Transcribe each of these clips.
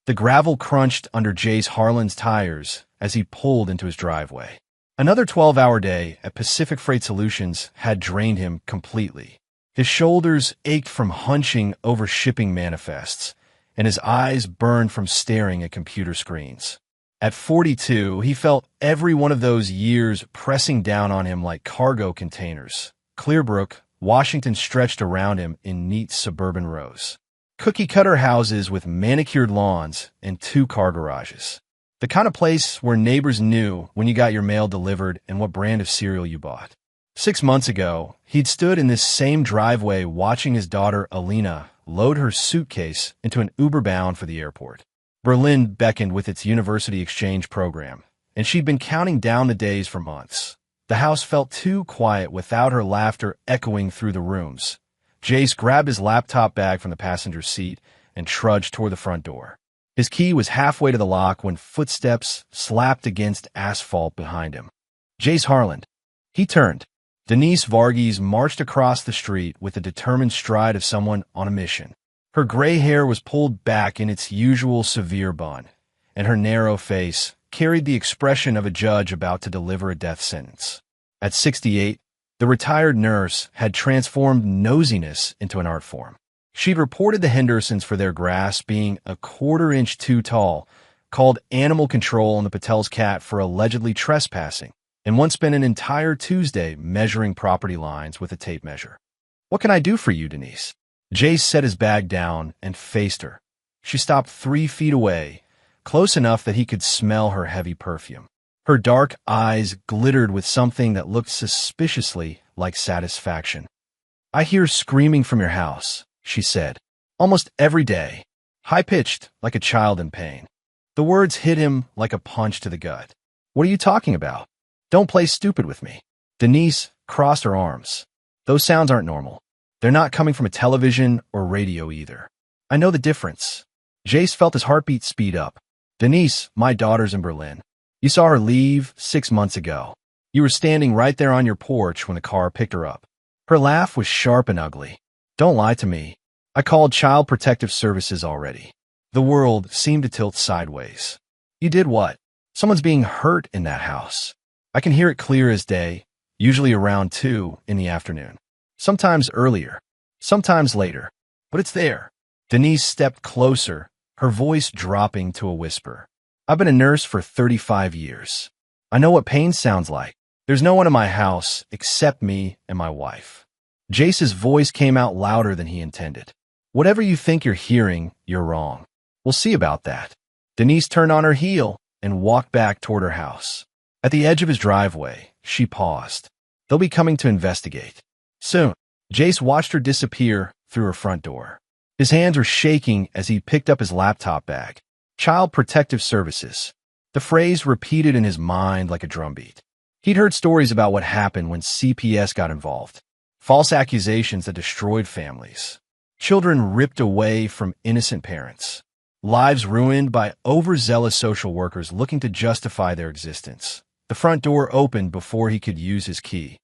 The gravel crunched under Jace Harlan's tires as he pulled into his driveway. Another 12-hour day at Pacific Freight Solutions had drained him completely. His shoulders ached from hunching over shipping manifests, and his eyes burned from staring at computer screens. At 42, he felt every one of those years pressing down on him like cargo containers. Clearbrook, Washington stretched around him in neat suburban rows. Cookie-cutter houses with manicured lawns and 2 car garages. The kind of place where neighbors knew when you got your mail delivered and what brand of cereal you bought. 6 months ago, he'd stood in this same driveway watching his daughter Alina load her suitcase into an Uber bound for the airport. Berlin beckoned with its university exchange program, and she'd been counting down the days for months. The house felt too quiet without her laughter echoing through the rooms. Jace grabbed his laptop bag from the passenger seat and trudged toward the front door. His key was halfway to the lock when footsteps slapped against asphalt behind him. Jace Harlan. He turned. Denise Varghese marched across the street with the determined stride of someone on a mission. Her gray hair was pulled back in its usual severe bun, and her narrow face carried the expression of a judge about to deliver a death sentence. At 68, the retired nurse had transformed nosiness into an art form. She'd reported the Hendersons for their grass being a quarter-inch too tall, called animal control on the Patel's cat for allegedly trespassing, and once spent an entire Tuesday measuring property lines with a tape measure. "What can I do for you, Denise?" Jace set his bag down and faced her. She stopped 3 feet away, close enough that he could smell her heavy perfume. Her dark eyes glittered with something that looked suspiciously like satisfaction. "I hear screaming from your house," she said, "almost every day, high-pitched like a child in pain." The words hit him like a punch to the gut. "What are you talking about? Don't play stupid with me." Denise crossed her arms. "Those sounds aren't normal. They're not coming from a television or radio either. I know the difference." Jace felt his heartbeat speed up. "Denise, my daughter's in Berlin. You saw her leave 6 months ago. You were standing right there on your porch when the car picked her up." Her laugh was sharp and ugly. "Don't lie to me. I called Child Protective Services already." The world seemed to tilt sideways. "You did what? Someone's being hurt in that house. I can hear it clear as day, usually around 2 in the afternoon. Sometimes earlier, sometimes later, but it's there." Denise stepped closer, her voice dropping to a whisper. "I've been a nurse for 35 years. I know what pain sounds like. There's no one in my house except me and my wife." Jace's voice came out louder than he intended. "Whatever you think you're hearing, you're wrong. We'll see about that." Denise turned on her heel and walked back toward her house. At the edge of his driveway, she paused. "They'll be coming to investigate soon." Jace watched her disappear through her front door. His hands were shaking as he picked up his laptop bag. Child Protective Services. The phrase repeated in his mind like a drumbeat. He'd heard stories about what happened when CPS got involved. False accusations that destroyed families. Children ripped away from innocent parents. Lives ruined by overzealous social workers looking to justify their existence. The front door opened before he could use his key.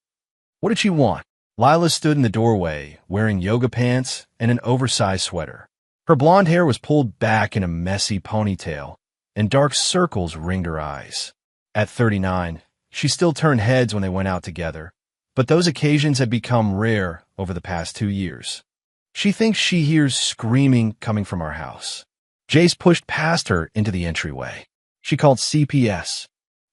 What did she want? Lila stood in the doorway, wearing yoga pants and an oversized sweater. Her blonde hair was pulled back in a messy ponytail, and dark circles ringed her eyes. At 39, she still turned heads when they went out together, but those occasions had become rare over the past 2 years. "She thinks she hears screaming coming from our house." Jace pushed past her into the entryway. "She called CPS.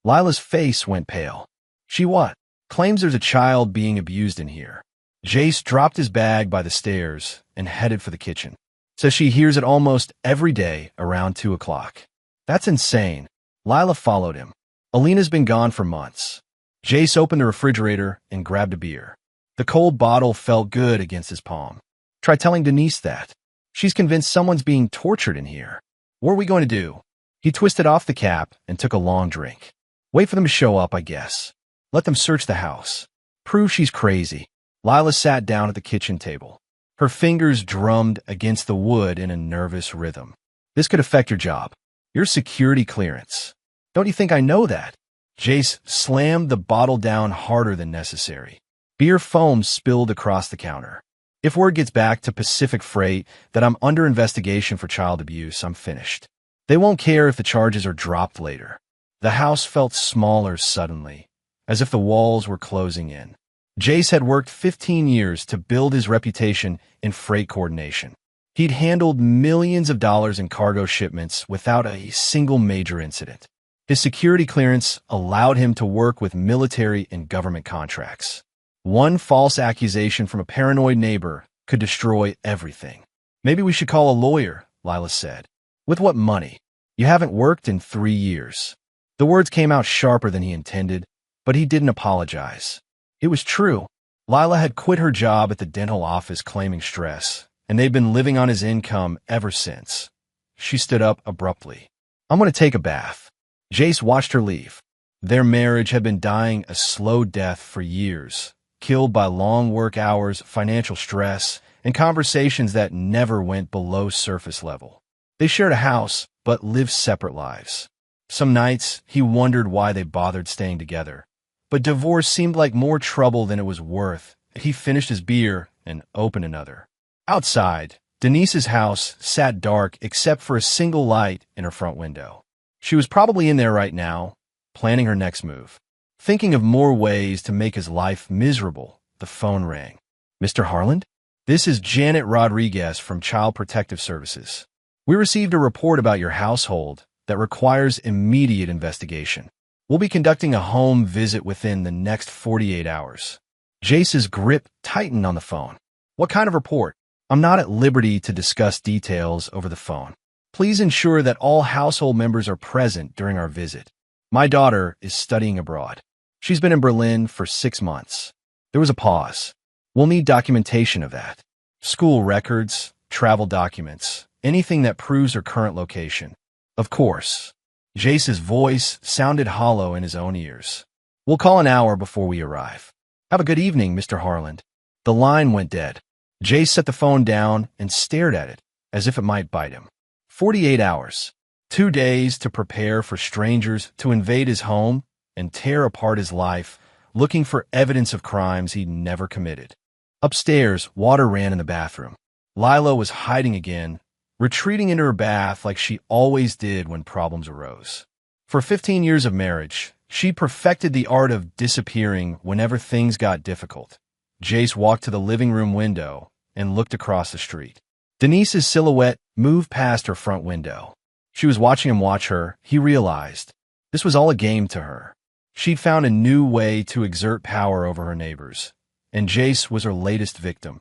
Lila's face went pale. "She what? Claims there's a child being abused in here." Jace dropped his bag by the stairs and headed for the kitchen. "Says she hears it almost every day around 2 o'clock. That's insane." Lila followed him. "Alina's been gone for months." Jace opened the refrigerator and grabbed a beer. The cold bottle felt good against his palm. "Try telling Denise that. She's convinced someone's being tortured in here. What are we going to do?" He twisted off the cap and took a long drink. "Wait for them to show up, I guess. Let them search the house. Prove she's crazy." Lila sat down at the kitchen table. Her fingers drummed against the wood in a nervous rhythm. "This could affect your job. Your security clearance. Don't you think I know that?" Jace slammed the bottle down harder than necessary. Beer foam spilled across the counter. "If word gets back to Pacific Freight that I'm under investigation for child abuse, I'm finished." They won't care if the charges are dropped later. The house felt smaller suddenly, as if the walls were closing in. Jace had worked 15 years to build his reputation in freight coordination. He'd handled millions of dollars in cargo shipments without a single major incident. His security clearance allowed him to work with military and government contracts. One false accusation from a paranoid neighbor could destroy everything. "Maybe we should call a lawyer," Lila said. "With what money? You haven't worked in 3 years." The words came out sharper than he intended, but he didn't apologize. It was true. Lila had quit her job at the dental office claiming stress, and they'd been living on his income ever since. She stood up abruptly. "I'm going to take a bath." Jace watched her leave. Their marriage had been dying a slow death for years, killed by long work hours, financial stress, and conversations that never went below surface level. They shared a house, but lived separate lives. Some nights, he wondered why they bothered staying together. But divorce seemed like more trouble than it was worth. He finished his beer and opened another. Outside, Denise's house sat dark except for a single light in her front window. She was probably in there right now, planning her next move. Thinking of more ways to make his life miserable, the phone rang. "Mr. Harland? This is Janet Rodriguez from Child Protective Services. We received a report about your household that requires immediate investigation. We'll be conducting a home visit within the next 48 hours. Jace's grip tightened on the phone. "What kind of report?" "I'm not at liberty to discuss details over the phone. Please ensure that all household members are present during our visit. My daughter is studying abroad. She's been in Berlin for 6 months." There was a pause. "We'll need documentation of that. School records, travel documents, anything that proves her current location." "Of course." Jace's voice sounded hollow in his own ears. "We'll call an hour before we arrive." "Have a good evening, Mr. Harland." The line went dead. Jace set the phone down and stared at it, as if it might bite him. 48 hours. 2 days to prepare for strangers to invade his home and tear apart his life, looking for evidence of crimes he'd never committed. Upstairs, water ran in the bathroom. Lila was hiding again, retreating into her bath like she always did when problems arose. For 15 years of marriage, she perfected the art of disappearing whenever things got difficult. Jace walked to the living room window and looked across the street. Denise's silhouette moved past her front window. She was watching him watch her. He realized this was all a game to her. She'd found a new way to exert power over her neighbors, and Jace was her latest victim.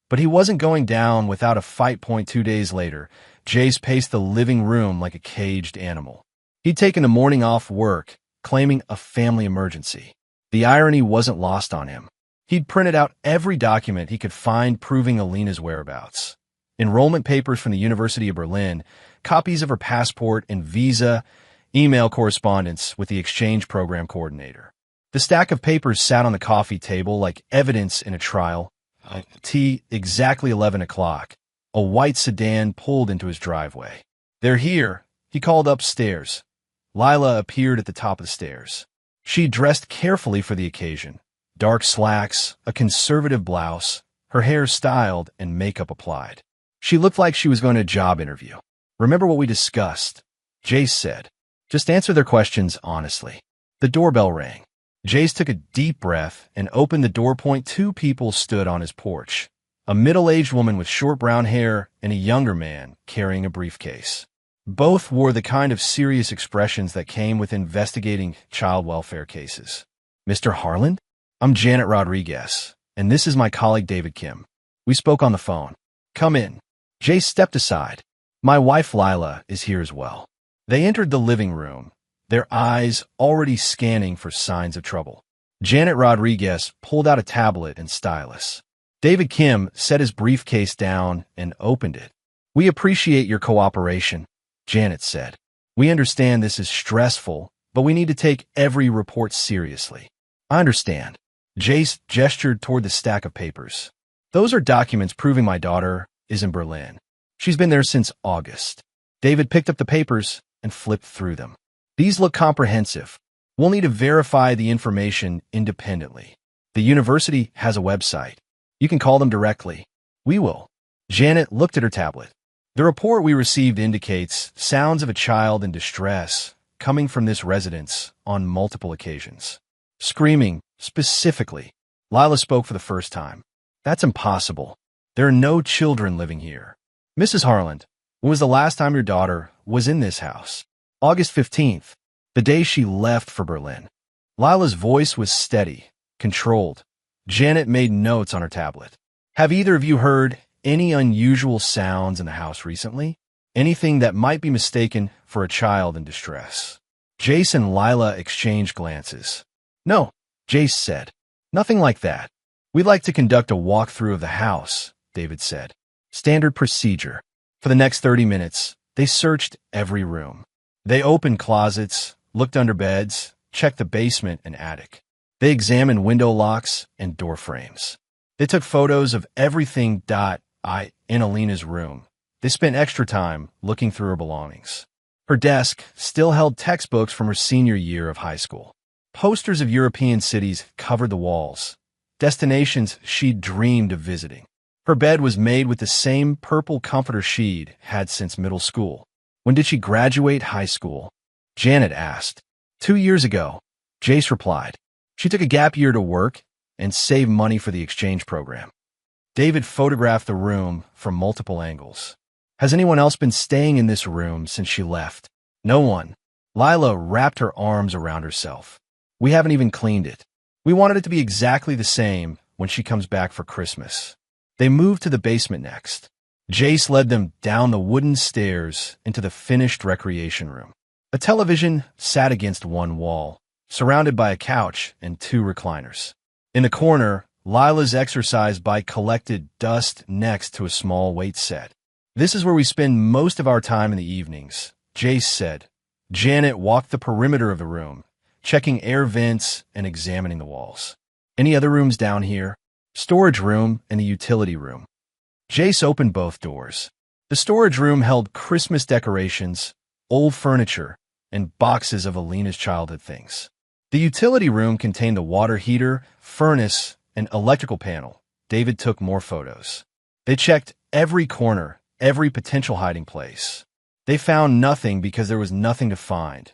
But he wasn't going down without a fight. 2 days later, Jace paced the living room like a caged animal. He'd taken the morning off work, claiming a family emergency. The irony wasn't lost on him. He'd printed out every document he could find proving Alina's whereabouts. Enrollment papers from the University of Berlin, copies of her passport and visa, email correspondence with the exchange program coordinator. The stack of papers sat on the coffee table like evidence in a trial. Exactly 11 o'clock. A white sedan pulled into his driveway. "They're here," he called upstairs. Lila appeared at the top of the stairs. She dressed carefully for the occasion. Dark slacks, a conservative blouse, her hair styled and makeup applied. She looked like she was going to a job interview. "Remember what we discussed?" Jace said. "Just answer their questions honestly." The doorbell rang. Jace took a deep breath and opened the door. 2 people stood on his porch. A middle-aged woman with short brown hair and a younger man carrying a briefcase. Both wore the kind of serious expressions that came with investigating child welfare cases. "Mr. Harland? I'm Janet Rodriguez, and this is my colleague David Kim. We spoke on the phone. Come in." Jace stepped aside. "My wife Lila is here as well." They entered the living room, their eyes already scanning for signs of trouble. Janet Rodriguez pulled out a tablet and stylus. David Kim set his briefcase down and opened it. "We appreciate your cooperation," Janet said. "We understand this is stressful, but we need to take every report seriously." "I understand." Jace gestured toward the stack of papers. "Those are documents proving my daughter is in Berlin. She's been there since August." David picked up the papers and flipped through them. "These look comprehensive. We'll need to verify the information independently. The university has a website. You can call them directly." "We will." Janet looked at her tablet. The report we received indicates sounds of a child in distress coming from this residence on multiple occasions. Screaming, specifically. Lila spoke for the first time. That's impossible. There are no children living here. Mrs. Harland, when was the last time your daughter was in this house? August 15th, the day she left for Berlin. Lila's voice was steady, controlled. Janet made notes on her tablet. Have either of you heard any unusual sounds in the house recently? Anything that might be mistaken for a child in distress? Jace and Lila exchanged glances. No, Jace said. Nothing like that. We'd like to conduct a walkthrough of the house, David said. Standard procedure. For the next 30 minutes, they searched every room. They opened closets, looked under beds, checked the basement and attic. They examined window locks and door frames. They took photos of everything in Alina's room. They spent extra time looking through her belongings. Her desk still held textbooks from her senior year of high school. Posters of European cities covered the walls, destinations she'd dreamed of visiting. Her bed was made with the same purple comforter she'd had since middle school. When did she graduate high school? Janet asked. 2 years ago, Jace replied. She took a gap year to work and save money for the exchange program. David photographed the room from multiple angles. Has anyone else been staying in this room since she left? No one. Lila wrapped her arms around herself. We haven't even cleaned it. We wanted it to be exactly the same when she comes back for Christmas. They moved to the basement next. Jace led them down the wooden stairs into the finished recreation room. A television sat against one wall, surrounded by a couch and 2 recliners. In the corner, Lila's exercise bike collected dust next to a small weight set. This is where we spend most of our time in the evenings, Jace said. Janet walked the perimeter of the room, checking air vents and examining the walls. Any other rooms down here? Storage room and the utility room. Jace opened both doors. The storage room held Christmas decorations, old furniture, and boxes of Alina's childhood things. The utility room contained a water heater, furnace, and electrical panel. David took more photos. They checked every corner, every potential hiding place. They found nothing because there was nothing to find.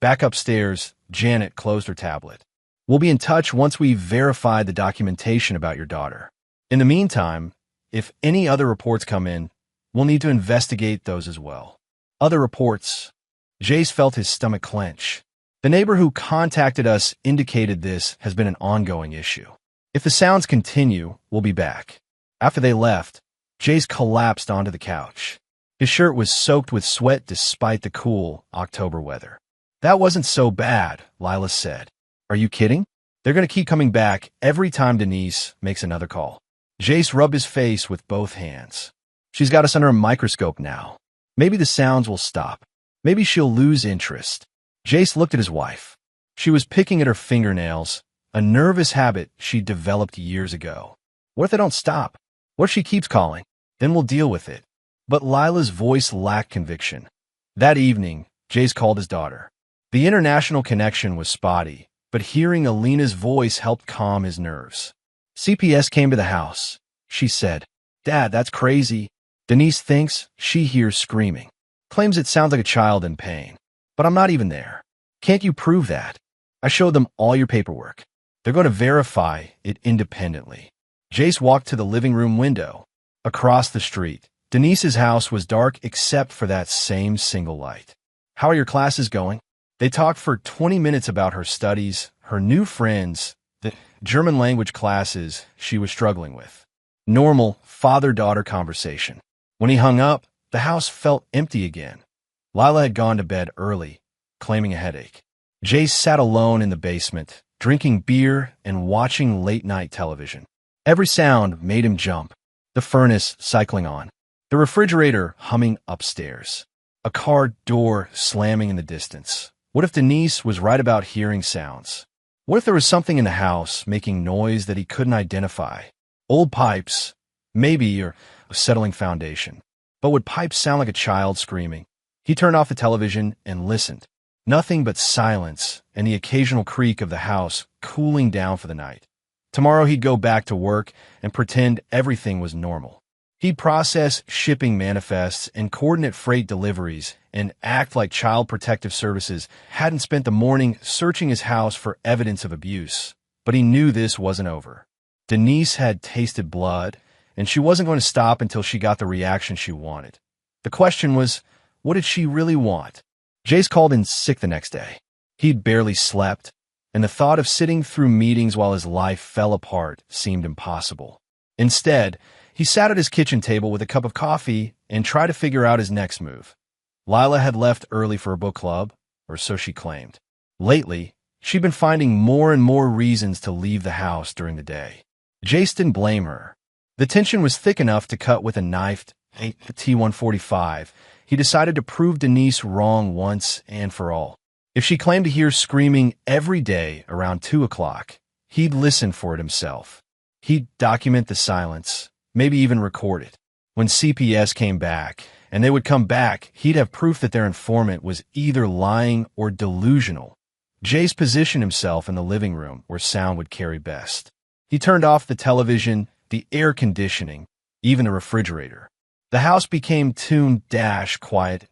Back upstairs, Janet closed her tablet. We'll be in touch once we've verified the documentation about your daughter. In the meantime, if any other reports come in, we'll need to investigate those as well. Other reports. Jace felt his stomach clench. The neighbor who contacted us indicated this has been an ongoing issue. If the sounds continue, we'll be back. After they left, Jace collapsed onto the couch. His shirt was soaked with sweat despite the cool October weather. That wasn't so bad, Lila said. Are you kidding? They're going to keep coming back every time Denise makes another call. Jace rubbed his face with both hands. She's got us under a microscope now. Maybe the sounds will stop. Maybe she'll lose interest. Jace looked at his wife. She was picking at her fingernails, a nervous habit she developed years ago. What if they don't stop? What if she keeps calling? Then we'll deal with it. But Lila's voice lacked conviction. That evening, Jace called his daughter. The international connection was spotty, but hearing Alina's voice helped calm his nerves. CPS came to the house. She said, Dad, that's crazy. Denise thinks she hears screaming. Claims it sounds like a child in pain. But I'm not even there. Can't you prove that? I showed them all your paperwork. They're going to verify it independently. Jace walked to the living room window. Across the street, Denise's house was dark except for that same single light. How are your classes going? They talked for 20 minutes about her studies, her new friends, the German language classes she was struggling with. Normal father-daughter conversation. When he hung up, the house felt empty again. Lila had gone to bed early, claiming a headache. Jace sat alone in the basement, drinking beer and watching late-night television. Every sound made him jump. The furnace cycling on. The refrigerator humming upstairs. A car door slamming in the distance. What if Denise was right about hearing sounds? What if there was something in the house making noise that he couldn't identify? Old pipes, maybe, or a settling foundation. But would pipes sound like a child screaming? He turned off the television and listened. Nothing but silence and the occasional creak of the house cooling down for the night. Tomorrow he'd go back to work and pretend everything was normal. He'd process shipping manifests and coordinate freight deliveries and act like Child Protective Services hadn't spent the morning searching his house for evidence of abuse. But he knew this wasn't over. Denise had tasted blood, and she wasn't going to stop until she got the reaction she wanted. The question was, what did she really want? Jace called in sick the next day. He'd barely slept, and the thought of sitting through meetings while his life fell apart seemed impossible. Instead, he sat at his kitchen table with a cup of coffee and tried to figure out his next move. Lila had left early for a book club, or so she claimed. Lately, she'd been finding more and more reasons to leave the house during the day. Jace didn't blame her. The tension was thick enough to cut with a knifed T-145. He decided to prove Denise wrong once and for all. If she claimed to hear screaming every day around 2 o'clock, he'd listen for it himself. He'd document the silence, maybe even record it. When CPS came back, and they would come back, he'd have proof that their informant was either lying or delusional. Jace positioned himself in the living room where sound would carry best. He turned off the television, the air conditioning, even the refrigerator. The house became tuned-quiet,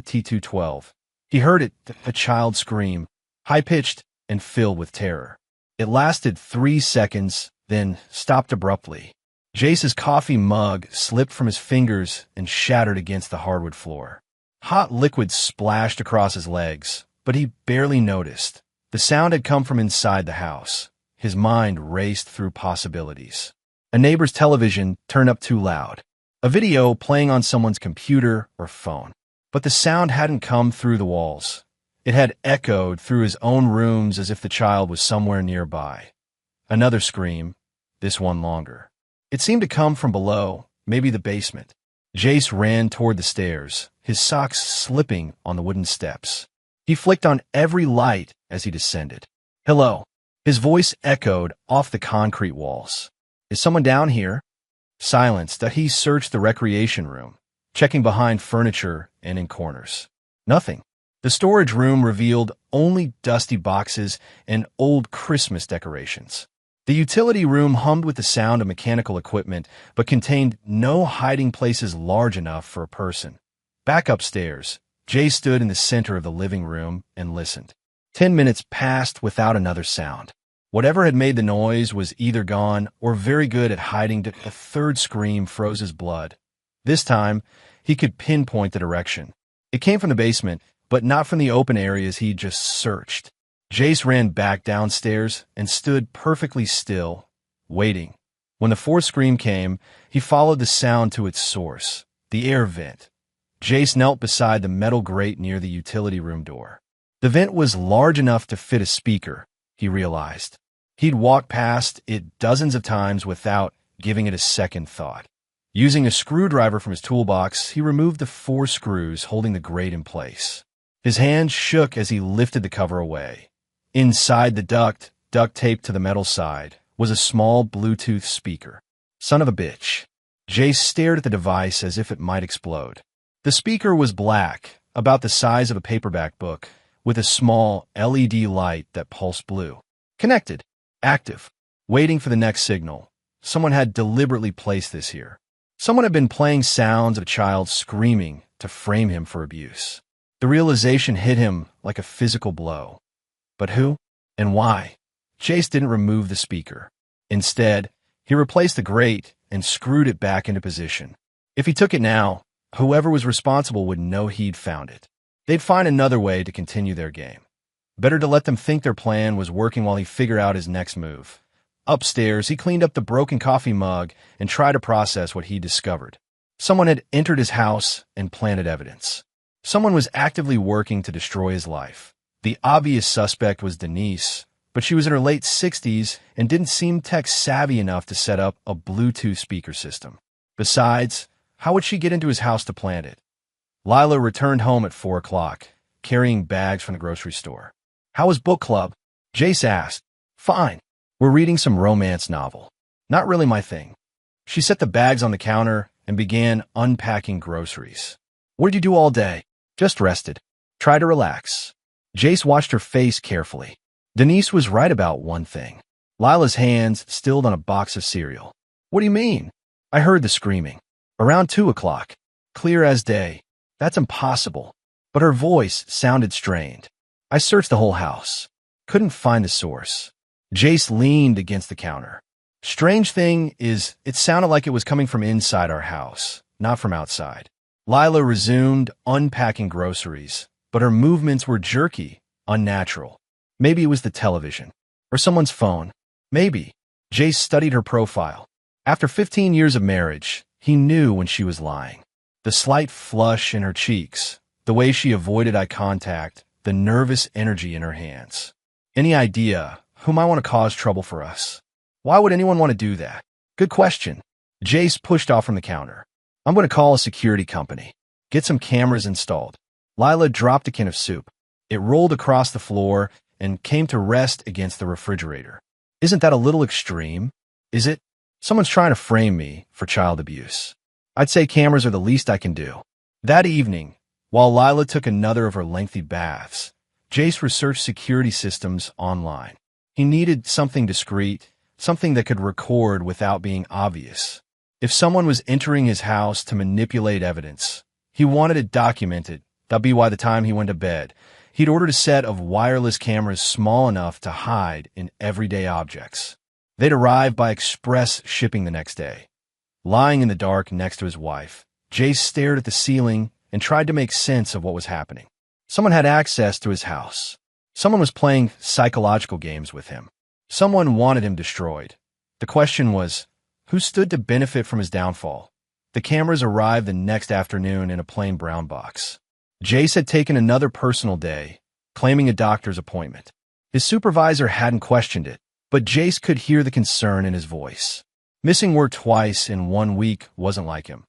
T-212. He heard it, a child scream, high-pitched and filled with terror. It lasted 3 seconds, then stopped abruptly. Jace's coffee mug slipped from his fingers and shattered against the hardwood floor. Hot liquid splashed across his legs, but he barely noticed. The sound had come from inside the house. His mind raced through possibilities. A neighbor's television turned up too loud. A video playing on someone's computer or phone. But the sound hadn't come through the walls. It had echoed through his own rooms as if the child was somewhere nearby. Another scream, this one longer. It seemed to come from below, maybe the basement. Jace ran toward the stairs, his socks slipping on the wooden steps. He flicked on every light as he descended. Hello. His voice echoed off the concrete walls. Is someone down here? Silenced, he searched the recreation room, checking behind furniture and in corners. Nothing. The storage room revealed only dusty boxes and old Christmas decorations. The utility room hummed with the sound of mechanical equipment, but contained no hiding places large enough for a person. Back upstairs, Jay stood in the center of the living room and listened. 10 minutes passed without another sound. Whatever had made the noise was either gone or very good at hiding. A third scream froze his blood. This time, he could pinpoint the direction. It came from the basement, but not from the open areas he'd just searched. Jace ran back downstairs and stood perfectly still, waiting. When the fourth scream came, he followed the sound to its source, the air vent. Jace knelt beside the metal grate near the utility room door. The vent was large enough to fit a speaker, he realized. He'd walked past it dozens of times without giving it a second thought. Using a screwdriver from his toolbox, he removed the 4 screws holding the grate in place. His hands shook as he lifted the cover away. Inside the duct taped to the metal side, was a small Bluetooth speaker. Son of a bitch. Jace stared at the device as if it might explode. The speaker was black, about the size of a paperback book, with a small LED light that pulsed blue. Connected. Active. Waiting for the next signal. Someone had deliberately placed this here. Someone had been playing sounds of a child screaming to frame him for abuse. The realization hit him like a physical blow. But who and why? Jace didn't remove the speaker. Instead, he replaced the grate and screwed it back into position. If he took it now, whoever was responsible would know he'd found it. They'd find another way to continue their game. Better to let them think their plan was working while he figured out his next move. Upstairs, he cleaned up the broken coffee mug and tried to process what he discovered. Someone had entered his house and planted evidence. Someone was actively working to destroy his life. The obvious suspect was Denise, but she was in her late 60s and didn't seem tech-savvy enough to set up a Bluetooth speaker system. Besides, how would she get into his house to plant it? Lila returned home at 4 o'clock, carrying bags from the grocery store. How was book club? Jace asked. Fine. We're reading some romance novel. Not really my thing. She set the bags on the counter and began unpacking groceries. What did you do all day? Just rested. Try to relax. Jace watched her face carefully. Denise was right about one thing. Lila's hands stilled on a box of cereal. What do you mean? I heard the screaming. Around 2 o'clock. Clear as day. That's impossible. But her voice sounded strained. I searched the whole house. Couldn't find the source. Jace leaned against the counter. Strange thing is, it sounded like it was coming from inside our house, not from outside. Lila resumed unpacking groceries, but her movements were jerky, unnatural. Maybe it was the television. Or someone's phone. Maybe. Jace studied her profile. After 15 years of marriage, he knew when she was lying. The slight flush in her cheeks, the way she avoided eye contact, the nervous energy in her hands. Any idea who might want to cause trouble for us? Why would anyone want to do that? Good question. Jace pushed off from the counter. I'm going to call a security company. Get some cameras installed. Lila dropped a can of soup. It rolled across the floor and came to rest against the refrigerator. Isn't that a little extreme? Is it? Someone's trying to frame me for child abuse. I'd say cameras are the least I can do. That evening, while Lila took another of her lengthy baths, Jace researched security systems online. He needed something discreet, something that could record without being obvious. If someone was entering his house to manipulate evidence, he wanted it documented. That'd be why the time he went to bed, he'd ordered a set of wireless cameras small enough to hide in everyday objects. They'd arrive by express shipping the next day. Lying in the dark next to his wife, Jace stared at the ceiling and tried to make sense of what was happening. Someone had access to his house. Someone was playing psychological games with him. Someone wanted him destroyed. The question was, who stood to benefit from his downfall? The cameras arrived the next afternoon in a plain brown box. Jace had taken another personal day, claiming a doctor's appointment. His supervisor hadn't questioned it, but Jace could hear the concern in his voice. Missing work twice in 1 week wasn't like him.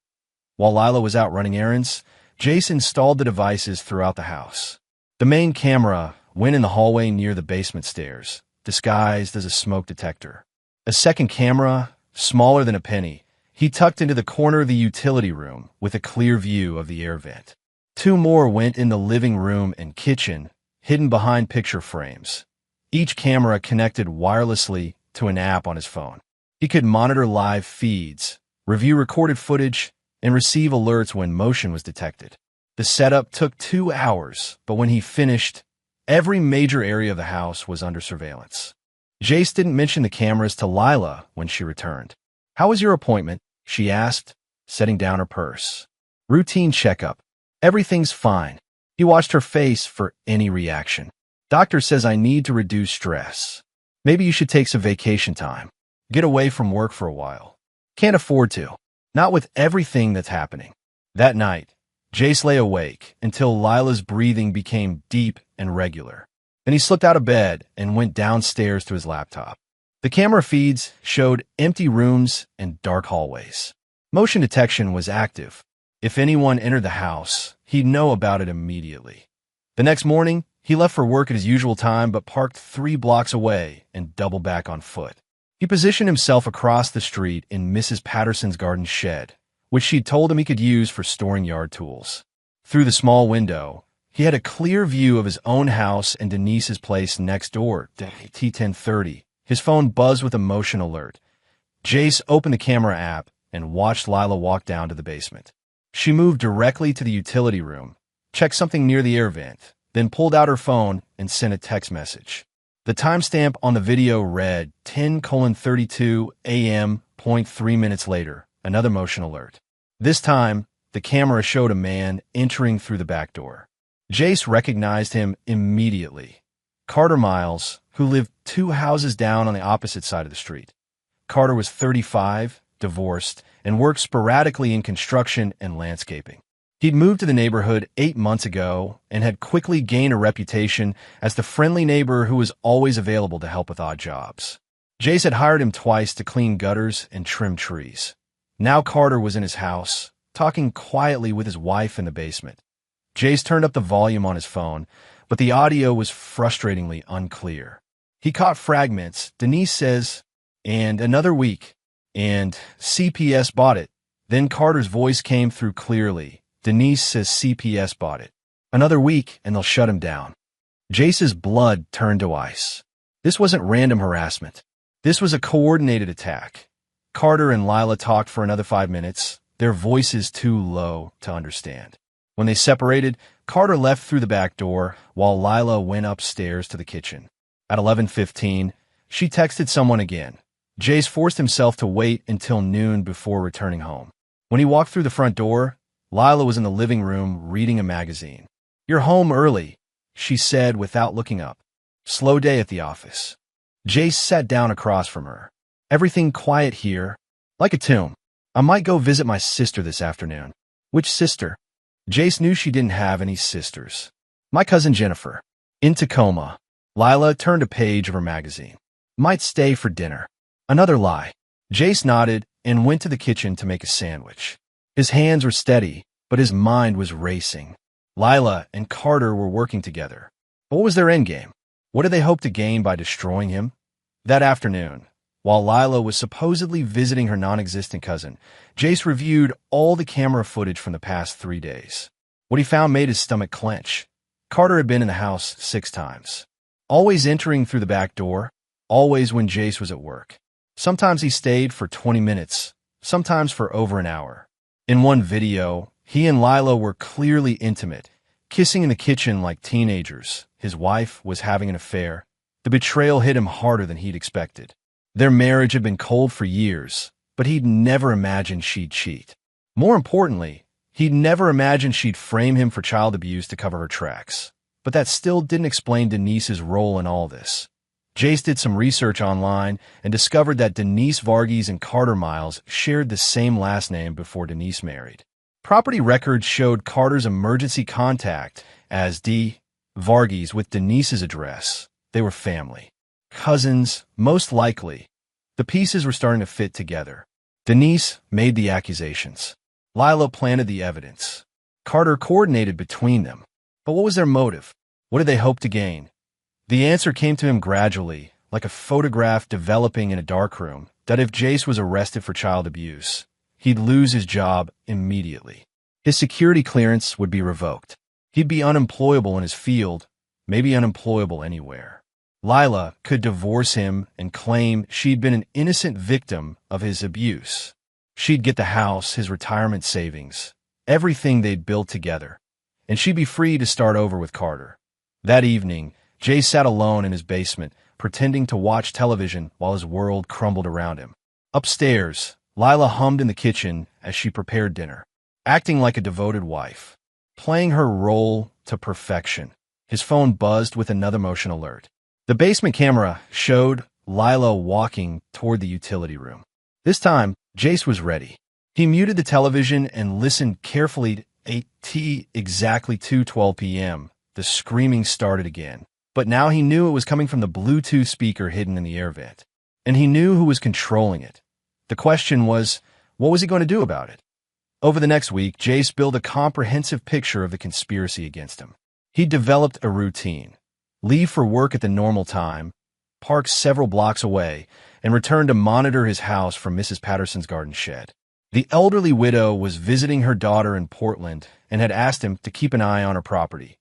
While Lila was out running errands, Jace installed the devices throughout the house. The main camera went in the hallway near the basement stairs, disguised as a smoke detector. A second camera, smaller than a penny, he tucked into the corner of the utility room with a clear view of the air vent. 2 more went in the living room and kitchen, hidden behind picture frames. Each camera connected wirelessly to an app on his phone. He could monitor live feeds, review recorded footage, and receive alerts when motion was detected. The setup took 2 hours, but when he finished, every major area of the house was under surveillance. Jace didn't mention the cameras to Lila when she returned. "How was your appointment?" she asked, setting down her purse. "Routine checkup. Everything's fine." He watched her face for any reaction. "Doctor says I need to reduce stress. Maybe you should take some vacation time. Get away from work for a while." "Can't afford to. Not with everything that's happening." That night, Jace lay awake until Lila's breathing became deep and regular. Then he slipped out of bed and went downstairs to his laptop. The camera feeds showed empty rooms and dark hallways. Motion detection was active. If anyone entered the house, he'd know about it immediately. The next morning, he left for work at his usual time but parked 3 blocks away and doubled back on foot. He positioned himself across the street in Mrs. Patterson's garden shed, which she'd told him he could use for storing yard tools. Through the small window, he had a clear view of his own house and Denise's place next door, T1030. His phone buzzed with a motion alert. Jace opened the camera app and watched Lila walk down to the basement. She moved directly to the utility room, checked something near the air vent, then pulled out her phone and sent a text message. The timestamp on the video read 10:32 a.m. 0.3 minutes later, another motion alert. This time, the camera showed a man entering through the back door. Jace recognized him immediately. Carter Miles, who lived 2 houses down on the opposite side of the street. Carter was 35, divorced, and worked sporadically in construction and landscaping. He'd moved to the neighborhood 8 months ago and had quickly gained a reputation as the friendly neighbor who was always available to help with odd jobs. Jace had hired him twice to clean gutters and trim trees. Now Carter was in his house, talking quietly with his wife in the basement. Jace turned up the volume on his phone, but the audio was frustratingly unclear. He caught fragments. "Denise says, and another week, and CPS bought it." Then Carter's voice came through clearly. "Denise says CPS bought it. Another week and they'll shut him down." Jace's blood turned to ice. This wasn't random harassment. This was a coordinated attack. Carter and Lila talked for another 5 minutes, their voices too low to understand. When they separated, Carter left through the back door while Lila went upstairs to the kitchen. At 11:15, she texted someone again. Jace forced himself to wait until noon before returning home. When he walked through the front door, Lila was in the living room reading a magazine. "You're home early," she said without looking up. "Slow day at the office." Jace sat down across from her. "Everything quiet here, like a tomb. I might go visit my sister this afternoon." "Which sister?" Jace knew she didn't have any sisters. "My cousin Jennifer. In Tacoma." Lila turned a page of her magazine. "Might stay for dinner." Another lie. Jace nodded and went to the kitchen to make a sandwich. His hands were steady, but his mind was racing. Lila and Carter were working together. But what was their endgame? What did they hope to gain by destroying him? That afternoon, while Lila was supposedly visiting her non-existent cousin, Jace reviewed all the camera footage from the past 3 days. What he found made his stomach clench. Carter had been in the house 6 times. Always entering through the back door, always when Jace was at work. Sometimes he stayed for 20 minutes, sometimes for over an hour. In one video, he and Lila were clearly intimate, kissing in the kitchen like teenagers. His wife was having an affair. The betrayal hit him harder than he'd expected. Their marriage had been cold for years, but he'd never imagined she'd cheat. More importantly, he'd never imagined she'd frame him for child abuse to cover her tracks. But that still didn't explain Denise's role in all this. Jace did some research online and discovered that Denise Varghese and Carter Miles shared the same last name before Denise married. Property records showed Carter's emergency contact as D. Varghese with Denise's address. They were family. Cousins, most likely. The pieces were starting to fit together. Denise made the accusations. Lila planted the evidence. Carter coordinated between them. But what was their motive? What did they hope to gain? The answer came to him gradually, like a photograph developing in a darkroom, that if Jace was arrested for child abuse, he'd lose his job immediately. His security clearance would be revoked. He'd be unemployable in his field, maybe unemployable anywhere. Lila could divorce him and claim she'd been an innocent victim of his abuse. She'd get the house, his retirement savings, everything they'd built together, and she'd be free to start over with Carter. That evening, Jace sat alone in his basement, pretending to watch television while his world crumbled around him. Upstairs, Lila hummed in the kitchen as she prepared dinner, acting like a devoted wife, playing her role to perfection. His phone buzzed with another motion alert. The basement camera showed Lila walking toward the utility room. This time, Jace was ready. He muted the television and listened carefully. At exactly 2:12 p.m., the screaming started again. But now he knew it was coming from the Bluetooth speaker hidden in the air vent. And he knew who was controlling it. The question was, what was he going to do about it? Over the next week, Jace built a comprehensive picture of the conspiracy against him. He developed a routine. Leave for work at the normal time, park several blocks away, and return to monitor his house from Mrs. Patterson's garden shed. The elderly widow was visiting her daughter in Portland and had asked him to keep an eye on her property.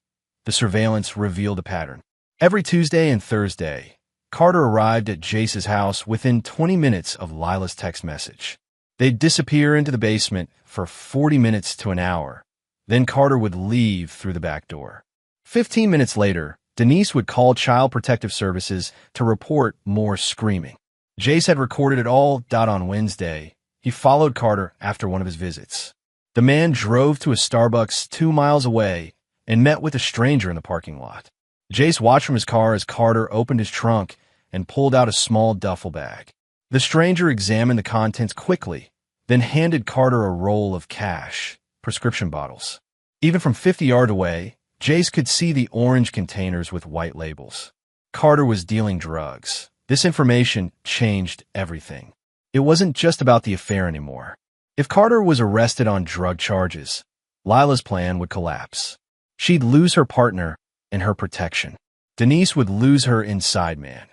The surveillance revealed a pattern. Every Tuesday and Thursday, Carter arrived at Jace's house within 20 minutes of Lila's text message. They'd disappear into the basement for 40 minutes to an hour. Then Carter would leave through the back door. 15 minutes later, Denise would call Child Protective Services to report more screaming. Jace had recorded it all. On Wednesday, he followed Carter after one of his visits. The man drove to a Starbucks 2 miles away and met with a stranger in the parking lot. Jace watched from his car as Carter opened his trunk and pulled out a small duffel bag. The stranger examined the contents quickly, then handed Carter a roll of cash, prescription bottles. Even from 50 yards away, Jace could see the orange containers with white labels. Carter was dealing drugs. This information changed everything. It wasn't just about the affair anymore. If Carter was arrested on drug charges, Lila's plan would collapse. She'd lose her partner and her protection. Denise would lose her inside man.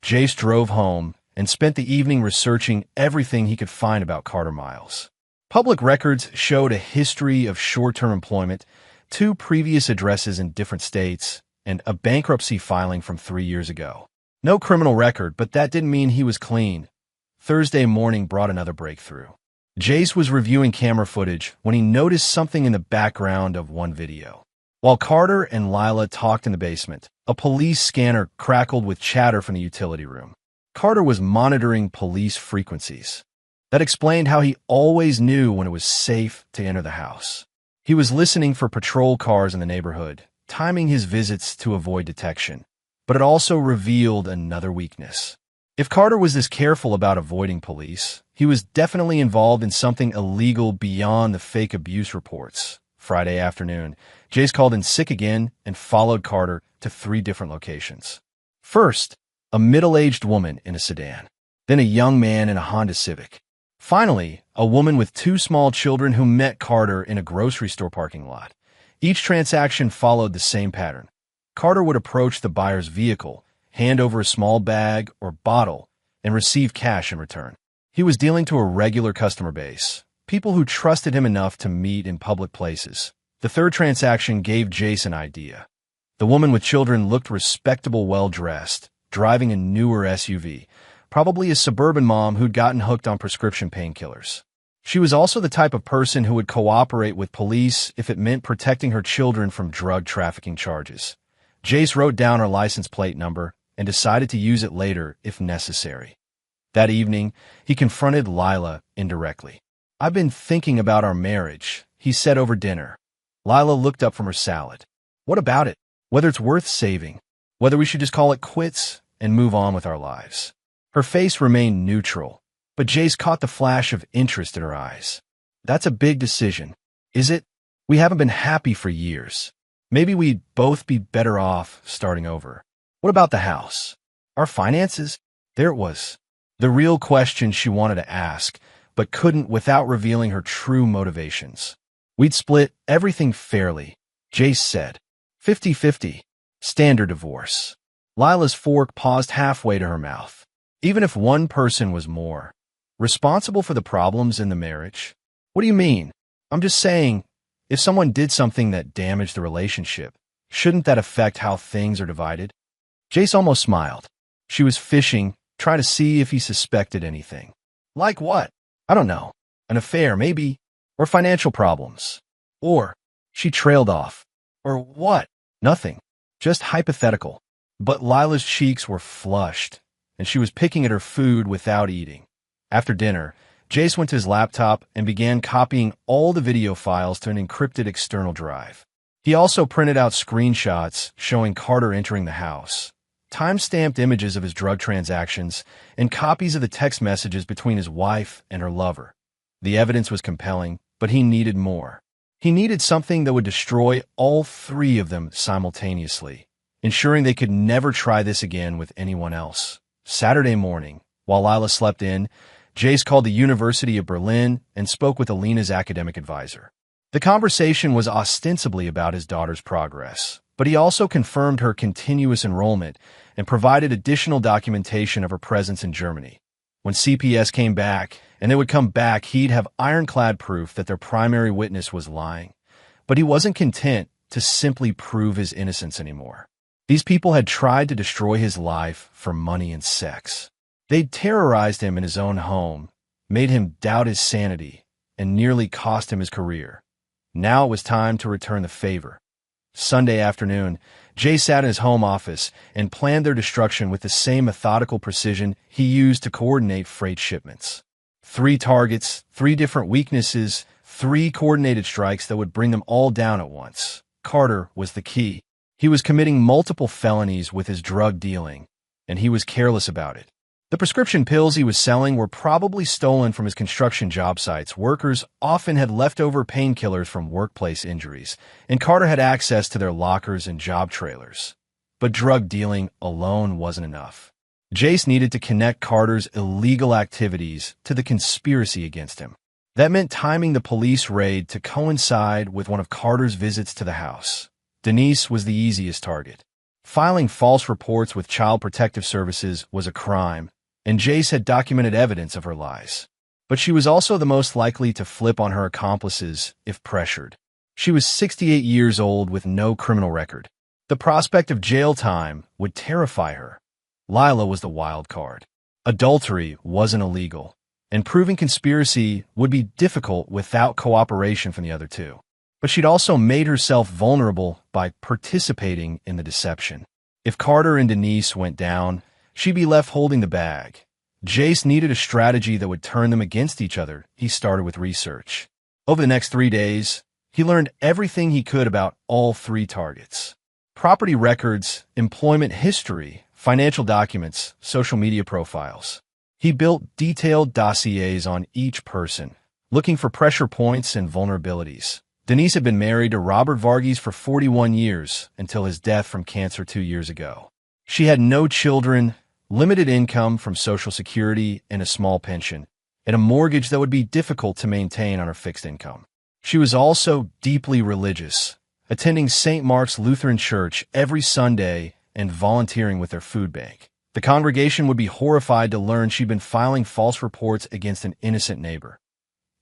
Jace drove home and spent the evening researching everything he could find about Carter Miles. Public records showed a history of short-term employment, 2 previous addresses in different states, and a bankruptcy filing from 3 years ago. No criminal record, but that didn't mean he was clean. Thursday morning brought another breakthrough. Jace was reviewing camera footage when he noticed something in the background of one video. While Carter and Lila talked in the basement, a police scanner crackled with chatter from the utility room. Carter was monitoring police frequencies. That explained how he always knew when it was safe to enter the house. He was listening for patrol cars in the neighborhood, timing his visits to avoid detection. But it also revealed another weakness. If Carter was this careful about avoiding police, he was definitely involved in something illegal beyond the fake abuse reports. Friday afternoon, Jace called in sick again and followed Carter to 3 different locations. First, a middle-aged woman in a sedan. Then a young man in a Honda Civic. Finally, a woman with 2 small children who met Carter in a grocery store parking lot. Each transaction followed the same pattern. Carter would approach the buyer's vehicle, hand over a small bag or bottle, and receive cash in return. He was dealing to a regular customer base, people who trusted him enough to meet in public places. The third transaction gave Jace an idea. The woman with children looked respectable, well-dressed, driving a newer SUV, probably a suburban mom who'd gotten hooked on prescription painkillers. She was also the type of person who would cooperate with police if it meant protecting her children from drug trafficking charges. Jace wrote down her license plate number and decided to use it later if necessary. That evening, he confronted Lila indirectly. "I've been thinking about our marriage," he said over dinner. Lila looked up from her salad. "What about it? Whether it's worth saving, whether we should just call it quits and move on with our lives." Her face remained neutral, but Jace caught the flash of interest in her eyes. "That's a big decision, is it? We haven't been happy for years. Maybe we'd both be better off starting over. What about the house? Our finances?" There it was. The real question she wanted to ask, but couldn't without revealing her true motivations. "We'd split everything fairly," Jace said. 50-50. Standard divorce. Lila's fork paused halfway to her mouth. Even if one person was more responsible for the problems in the marriage? What do you mean? I'm just saying, if someone did something that damaged the relationship, shouldn't that affect how things are divided? Jace almost smiled. She was fishing, trying to see if he suspected anything. Like what? I don't know. An affair, maybe. Or financial problems. Or, she trailed off. Or what? Nothing. Just hypothetical. But Lila's cheeks were flushed, and she was picking at her food without eating. After dinner, Jace went to his laptop and began copying all the video files to an encrypted external drive. He also printed out screenshots showing Carter entering the house, time-stamped images of his drug transactions, and copies of the text messages between his wife and her lover. The evidence was compelling, but he needed more. He needed something that would destroy all 3 of them simultaneously, ensuring they could never try this again with anyone else. Saturday morning, while Lila slept in, Jace called the University of Berlin and spoke with Alina's academic advisor. The conversation was ostensibly about his daughter's progress, but he also confirmed her continuous enrollment and provided additional documentation of her presence in Germany. When CPS came back, and they would come back, he'd have ironclad proof that their primary witness was lying. But he wasn't content to simply prove his innocence anymore. These people had tried to destroy his life for money and sex. They'd terrorized him in his own home, made him doubt his sanity, and nearly cost him his career. Now it was time to return the favor. Sunday afternoon, Jay sat in his home office and planned their destruction with the same methodical precision he used to coordinate freight shipments. 3 targets, 3 different weaknesses, 3 coordinated strikes that would bring them all down at once. Carter was the key. He was committing multiple felonies with his drug dealing, and he was careless about it. The prescription pills he was selling were probably stolen from his construction job sites. Workers often had leftover painkillers from workplace injuries, and Carter had access to their lockers and job trailers. But drug dealing alone wasn't enough. Jace needed to connect Carter's illegal activities to the conspiracy against him. That meant timing the police raid to coincide with one of Carter's visits to the house. Denise was the easiest target. Filing false reports with Child Protective Services was a crime, and Jace had documented evidence of her lies. But she was also the most likely to flip on her accomplices if pressured. She was 68 years old with no criminal record. The prospect of jail time would terrify her. Lila was the wild card. Adultery wasn't illegal, and proving conspiracy would be difficult without cooperation from the other two. But she'd also made herself vulnerable by participating in the deception. If Carter and Denise went down, she'd be left holding the bag. Jace needed a strategy that would turn them against each other. He started with research. Over the next 3 days, he learned everything he could about all three targets. Property records, employment history, financial documents, social media profiles. He built detailed dossiers on each person, looking for pressure points and vulnerabilities. Denise had been married to Robert Varghese for 41 years until his death from cancer 2 years ago. She had no children, limited income from Social Security and a small pension, and a mortgage that would be difficult to maintain on her fixed income. She was also deeply religious, attending St. Mark's Lutheran Church every Sunday and volunteering with their food bank. The congregation would be horrified to learn she'd been filing false reports against an innocent neighbor.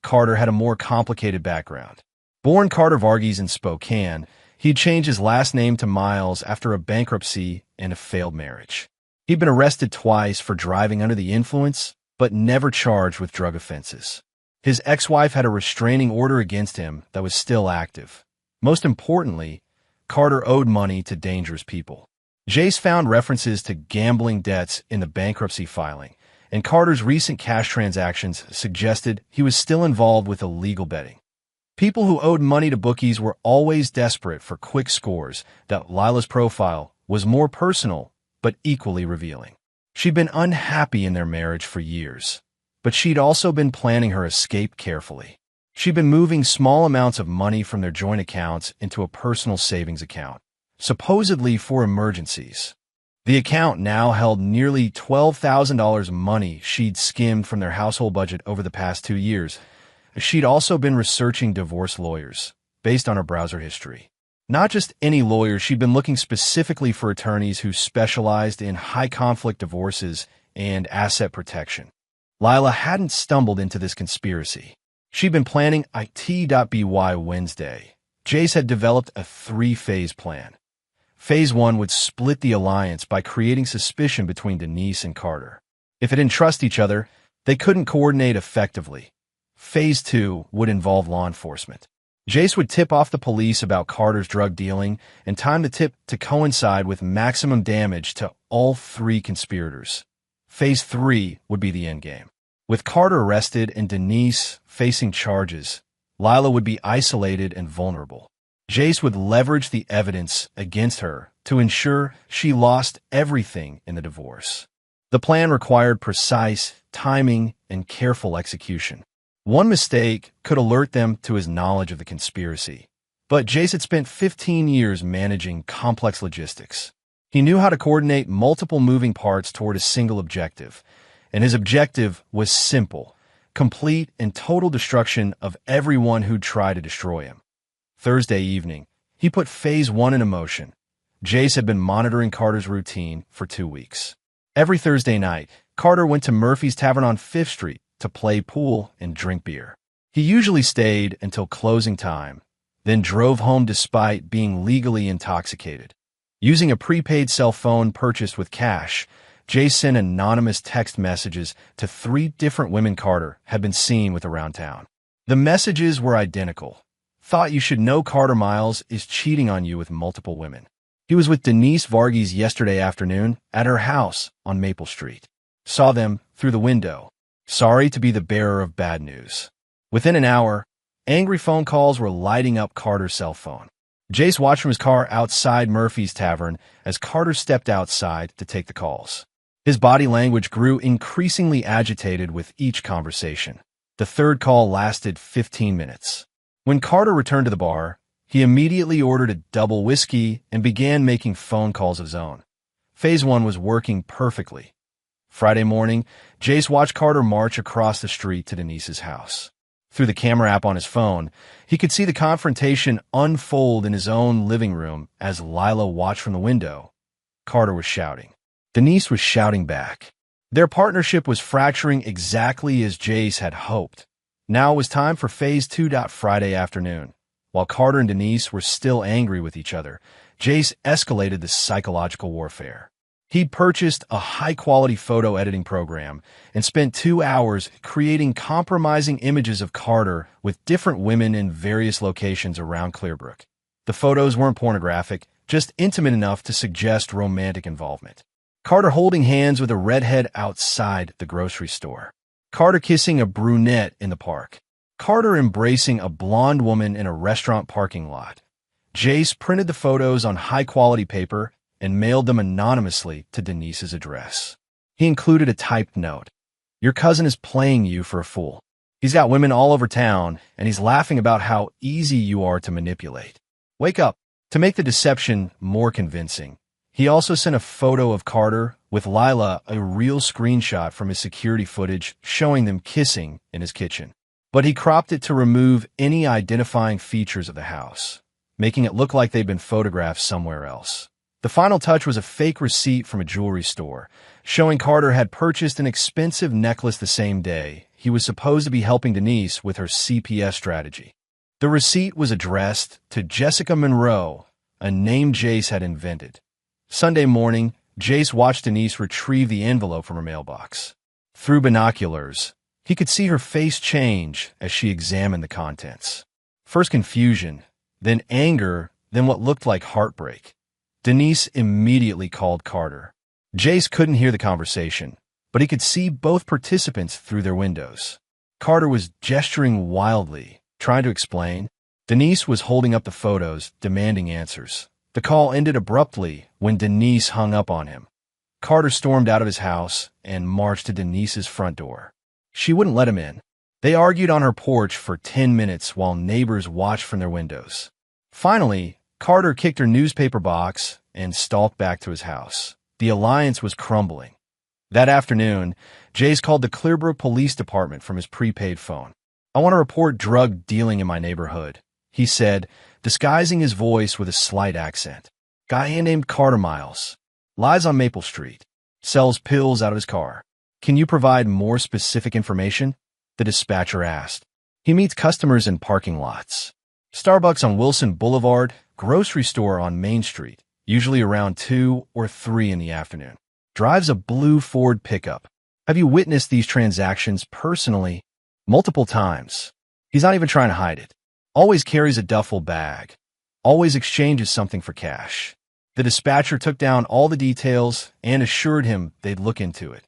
Carter had a more complicated background. Born Carter Varghese in Spokane, he'd changed his last name to Miles after a bankruptcy and a failed marriage. He'd been arrested twice for driving under the influence, but never charged with drug offenses. His ex-wife had a restraining order against him that was still active. Most importantly, Carter owed money to dangerous people. Jace found references to gambling debts in the bankruptcy filing, and Carter's recent cash transactions suggested he was still involved with illegal betting. People who owed money to bookies were always desperate for quick scores. That Lila's profile was more personal, but equally revealing. She'd been unhappy in their marriage for years, but she'd also been planning her escape carefully. She'd been moving small amounts of money from their joint accounts into a personal savings account, supposedly for emergencies. The account now held nearly $12,000 money she'd skimmed from their household budget over the past 2 years. She'd also been researching divorce lawyers, based on her browser history. Not just any lawyers, she'd been looking specifically for attorneys who specialized in high-conflict divorces and asset protection. Lila hadn't stumbled into this conspiracy. She'd been planning IT.by Wednesday. Jace had developed a 3-phase plan. Phase 1 would split the alliance by creating suspicion between Denise and Carter. If they didn't trust each other, they couldn't coordinate effectively. Phase 2 would involve law enforcement. Jace would tip off the police about Carter's drug dealing and time the tip to coincide with maximum damage to all three conspirators. Phase 3 would be the endgame. With Carter arrested and Denise facing charges, Lila would be isolated and vulnerable. Jace would leverage the evidence against her to ensure she lost everything in the divorce. The plan required precise timing and careful execution. One mistake could alert them to his knowledge of the conspiracy. But Jace had spent 15 years managing complex logistics. He knew how to coordinate multiple moving parts toward a single objective, and his objective was simple: complete and total destruction of everyone who'd try to destroy him. Thursday evening, he put Phase 1 into motion. Jace had been monitoring Carter's routine for 2 weeks. Every Thursday night, Carter went to Murphy's Tavern on 5th Street to play pool and drink beer. He usually stayed until closing time, then drove home despite being legally intoxicated. Using a prepaid cell phone purchased with cash, Jace sent anonymous text messages to 3 different women Carter had been seen with around town. The messages were identical. Thought you should know Carter Miles is cheating on you with multiple women. He was with Denise Varghese yesterday afternoon at her house on Maple Street. Saw them through the window. Sorry to be the bearer of bad news. Within an hour, angry phone calls were lighting up Carter's cell phone. Jace watched from his car outside Murphy's Tavern as Carter stepped outside to take the calls. His body language grew increasingly agitated with each conversation. The third call lasted 15 minutes. When Carter returned to the bar, he immediately ordered a double whiskey and began making phone calls of his own. Phase 1 was working perfectly. Friday morning, Jace watched Carter march across the street to Denise's house. Through the camera app on his phone, he could see the confrontation unfold in his own living room as Lila watched from the window. Carter was shouting. Denise was shouting back. Their partnership was fracturing exactly as Jace had hoped. Now it was time for Phase 2. Friday afternoon. While Carter and Denise were still angry with each other, Jace escalated the psychological warfare. He purchased a high-quality photo editing program and spent 2 hours creating compromising images of Carter with different women in various locations around Clearbrook. The photos weren't pornographic, just intimate enough to suggest romantic involvement. Carter holding hands with a redhead outside the grocery store. Carter kissing a brunette in the park. Carter embracing a blonde woman in a restaurant parking lot. Jace printed the photos on high-quality paper and mailed them anonymously to Denise's address. He included a typed note. Your cousin is playing you for a fool. He's got women all over town, and he's laughing about how easy you are to manipulate. Wake up. To make the deception more convincing, he also sent a photo of Carter with Lila, a real screenshot from his security footage showing them kissing in his kitchen. But he cropped it to remove any identifying features of the house, making it look like they'd been photographed somewhere else. The final touch was a fake receipt from a jewelry store, showing Carter had purchased an expensive necklace the same day. He was supposed to be helping Denise with her CPS strategy. The receipt was addressed to Jessica Monroe, a name Jace had invented. Sunday morning, Jace watched Denise retrieve the envelope from her mailbox. Through binoculars, he could see her face change as she examined the contents. First confusion, then anger, then what looked like heartbreak. Denise immediately called Carter. Jace couldn't hear the conversation, but he could see both participants through their windows. Carter was gesturing wildly, trying to explain. Denise was holding up the photos, demanding answers. The call ended abruptly when Denise hung up on him. Carter stormed out of his house and marched to Denise's front door. She wouldn't let him in. They argued on her porch for 10 minutes while neighbors watched from their windows. Finally, Carter kicked her newspaper box and stalked back to his house. The alliance was crumbling. That afternoon, Jace called the Clearbrook Police Department from his prepaid phone. I want to report drug dealing in my neighborhood, he said, disguising his voice with a slight accent. Guy named Carter Miles. Lives on Maple Street. Sells pills out of his car. Can you provide more specific information? The dispatcher asked. He meets customers in parking lots. Starbucks on Wilson Boulevard, grocery store on Main Street, usually around 2 or 3 in the afternoon. Drives a blue Ford pickup. Have you witnessed these transactions personally? Multiple times. He's not even trying to hide it. Always carries a duffel bag. Always exchanges something for cash. The dispatcher took down all the details and assured him they'd look into it.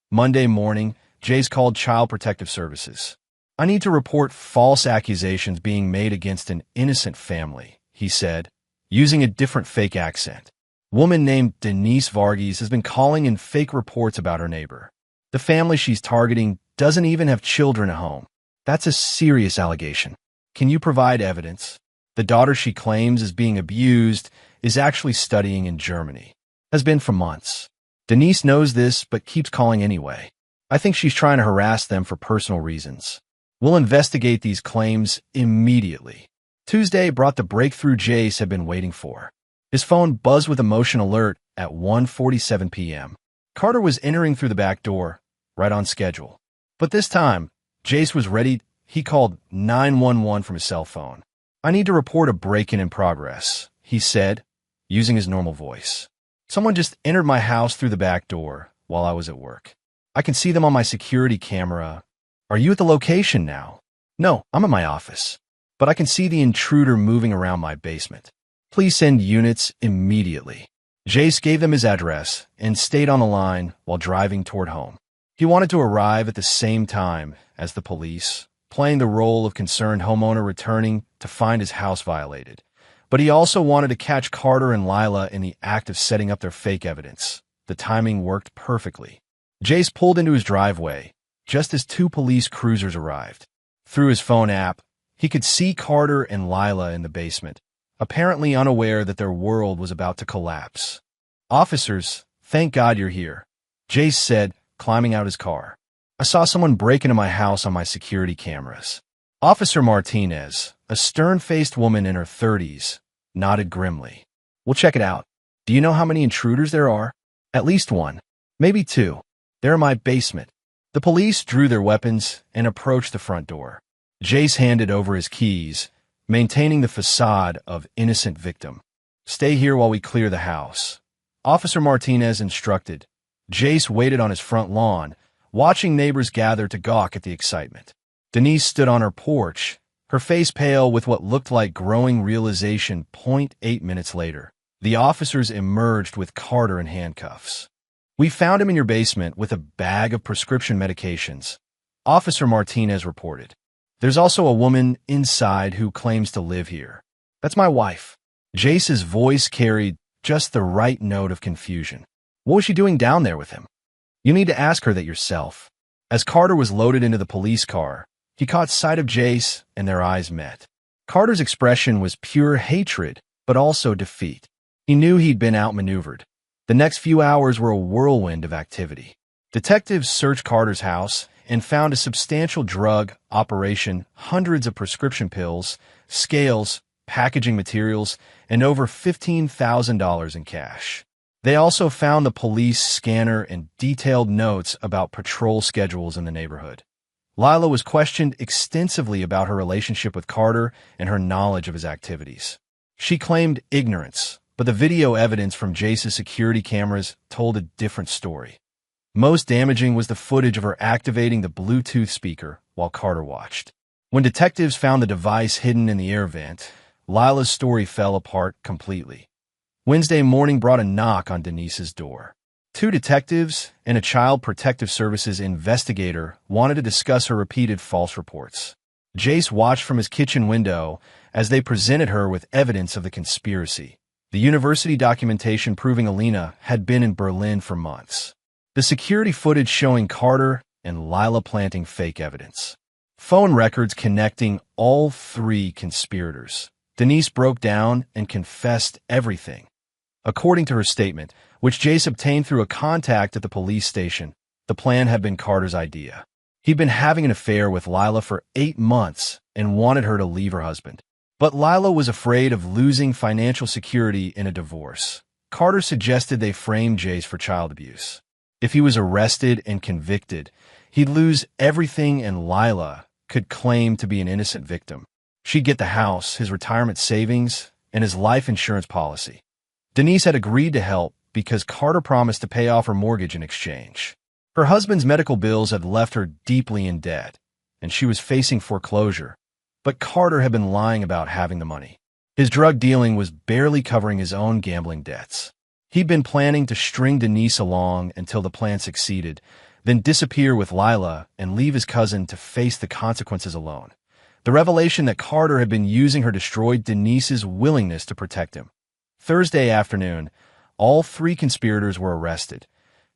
Monday morning, Jace called Child Protective Services. I need to report false accusations being made against an innocent family, he said, using a different fake accent. Woman named Denise Varghese has been calling in fake reports about her neighbor. The family she's targeting doesn't even have children at home. That's a serious allegation. Can you provide evidence? The daughter she claims is being abused is actually studying in Germany. Has been for months. Denise knows this but keeps calling anyway. I think she's trying to harass them for personal reasons. We'll investigate these claims immediately. Tuesday brought the breakthrough Jace had been waiting for. His phone buzzed with a motion alert at 1:47 p.m. Carter was entering through the back door, right on schedule. But this time, Jace was ready. He called 911 from his cell phone. I need to report a break-in in progress, he said, using his normal voice. Someone just entered my house through the back door while I was at work. I can see them on my security camera. Are you at the location now? No, I'm at my office. But I can see the intruder moving around my basement. Please send units immediately. Jace gave them his address and stayed on the line while driving toward home. He wanted to arrive at the same time as the police, playing the role of concerned homeowner returning to find his house violated. But he also wanted to catch Carter and Lila in the act of setting up their fake evidence. The timing worked perfectly. Jace pulled into his driveway just as 2 police cruisers arrived. Through his phone app, he could see Carter and Lila in the basement, apparently unaware that their world was about to collapse. Officers, thank God you're here, Jace said, climbing out his car. I saw someone break into my house on my security cameras. Officer Martinez, a stern-faced woman in her 30s, nodded grimly. We'll check it out. Do you know how many intruders there are? At least 1, maybe 2. They're in my basement. The police drew their weapons and approached the front door. Jace handed over his keys, maintaining the facade of innocent victim. Stay here while we clear the house. Officer Martinez instructed. Jace waited on his front lawn, watching neighbors gather to gawk at the excitement. Denise stood on her porch, her face pale with what looked like growing realization. 8 minutes later, the officers emerged with Carter in handcuffs. "We found him in your basement with a bag of prescription medications," Officer Martinez reported. "There's also a woman inside who claims to live here. That's my wife." Jace's voice carried just the right note of confusion. "What was she doing down there with him?" "You need to ask her that yourself." As Carter was loaded into the police car, he caught sight of Jace and their eyes met. Carter's expression was pure hatred, but also defeat. He knew he'd been outmaneuvered. The next few hours were a whirlwind of activity. Detectives searched Carter's house and found a substantial drug operation, hundreds of prescription pills, scales, packaging materials, and over $15,000 in cash. They also found the police scanner and detailed notes about patrol schedules in the neighborhood. Lila was questioned extensively about her relationship with Carter and her knowledge of his activities. She claimed ignorance, but the video evidence from Jace's security cameras told a different story. Most damaging was the footage of her activating the Bluetooth speaker while Carter watched. When detectives found the device hidden in the air vent, Lila's story fell apart completely. Wednesday morning brought a knock on Denise's door. 2 detectives and a Child Protective Services investigator wanted to discuss her repeated false reports. Jace watched from his kitchen window as they presented her with evidence of the conspiracy. The university documentation proving Alina had been in Berlin for months. The security footage showing Carter and Lila planting fake evidence. Phone records connecting all 3 conspirators. Denise broke down and confessed everything. According to her statement, which Jace obtained through a contact at the police station, the plan had been Carter's idea. He'd been having an affair with Lila for 8 months and wanted her to leave her husband. But Lila was afraid of losing financial security in a divorce. Carter suggested they frame Jace for child abuse. If he was arrested and convicted, he'd lose everything and Lila could claim to be an innocent victim. She'd get the house, his retirement savings, and his life insurance policy. Denise had agreed to help because Carter promised to pay off her mortgage in exchange. Her husband's medical bills had left her deeply in debt, and she was facing foreclosure. But Carter had been lying about having the money. His drug dealing was barely covering his own gambling debts. He'd been planning to string Denise along until the plan succeeded, then disappear with Lila and leave his cousin to face the consequences alone. The revelation that Carter had been using her destroyed Denise's willingness to protect him. Thursday afternoon, all 3 conspirators were arrested.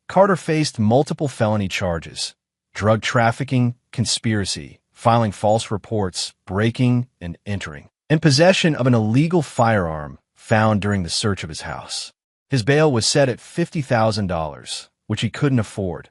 Carter faced multiple felony charges: drug trafficking, conspiracy, filing false reports, breaking and entering, and possession of an illegal firearm found during the search of his house. His bail was set at $50,000, which he couldn't afford.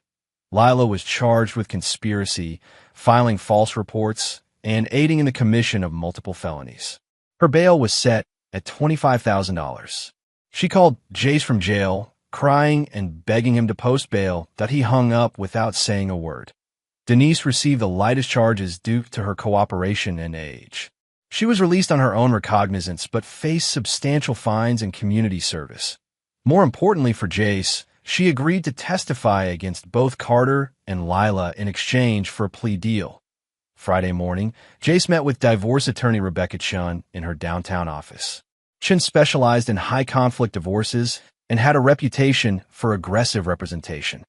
Lila was charged with conspiracy, filing false reports, and aiding in the commission of multiple felonies. Her bail was set at $25,000. She called Jace from jail, crying and begging him to post bail that he hung up without saying a word. Denise received the lightest charges due to her cooperation and age. She was released on her own recognizance but faced substantial fines and community service. More importantly for Jace, she agreed to testify against both Carter and Lila in exchange for a plea deal. Friday morning, Jace met with divorce attorney Rebecca Chun in her downtown office. Chun specialized in high-conflict divorces and had a reputation for aggressive representation.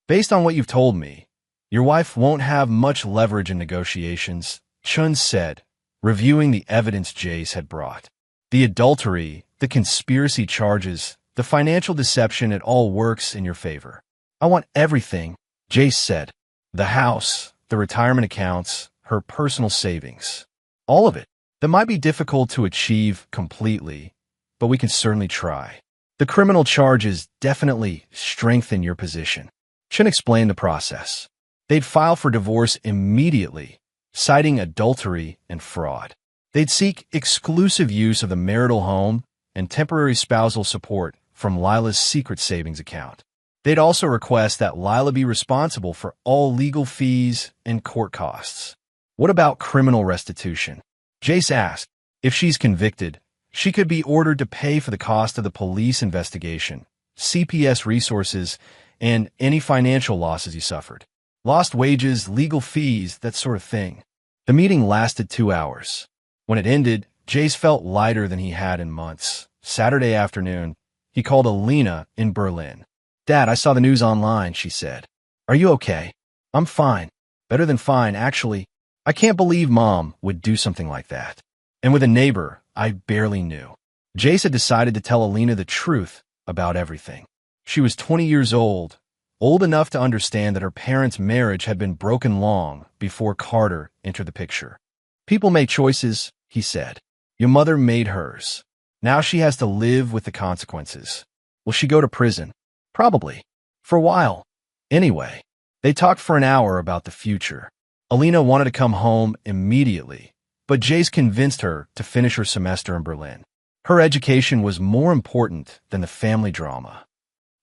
"Based on what you've told me, your wife won't have much leverage in negotiations," Chun said, reviewing the evidence Jace had brought. "The adultery, the conspiracy charges, the financial deception, it all works in your favor." "I want everything," Jace said. "The house, the retirement accounts, her personal savings. All of it. That might be difficult to achieve completely, but we can certainly try. The criminal charges definitely strengthen your position." Chun explained the process. They'd file for divorce immediately, citing adultery and fraud. They'd seek exclusive use of the marital home and temporary spousal support from Lila's secret savings account. They'd also request that Lila be responsible for all legal fees and court costs. "What about criminal restitution?" Jace asked. "If she's convicted, she could be ordered to pay for the cost of the police investigation, CPS resources, and any financial losses you suffered. Lost wages, legal fees, that sort of thing. The meeting lasted 2 hours. When it ended, Jace felt lighter than he had in months. Saturday afternoon, he called Alina in Berlin. "Dad, I saw the news online," she said. "Are you okay?" "I'm fine. Better than fine, actually. I can't believe Mom would do something like that. And with a neighbor I barely knew." Jace had decided to tell Alina the truth about everything. She was 20 years old enough to understand that her parents' marriage had been broken long before Carter entered the picture. "People make choices," he said. "Your mother made hers. Now she has to live with the consequences. Will she go to prison? Probably. For a while. Anyway." They talked for an hour about the future. Alina wanted to come home immediately, but Jace convinced her to finish her semester in Berlin. Her education was more important than the family drama.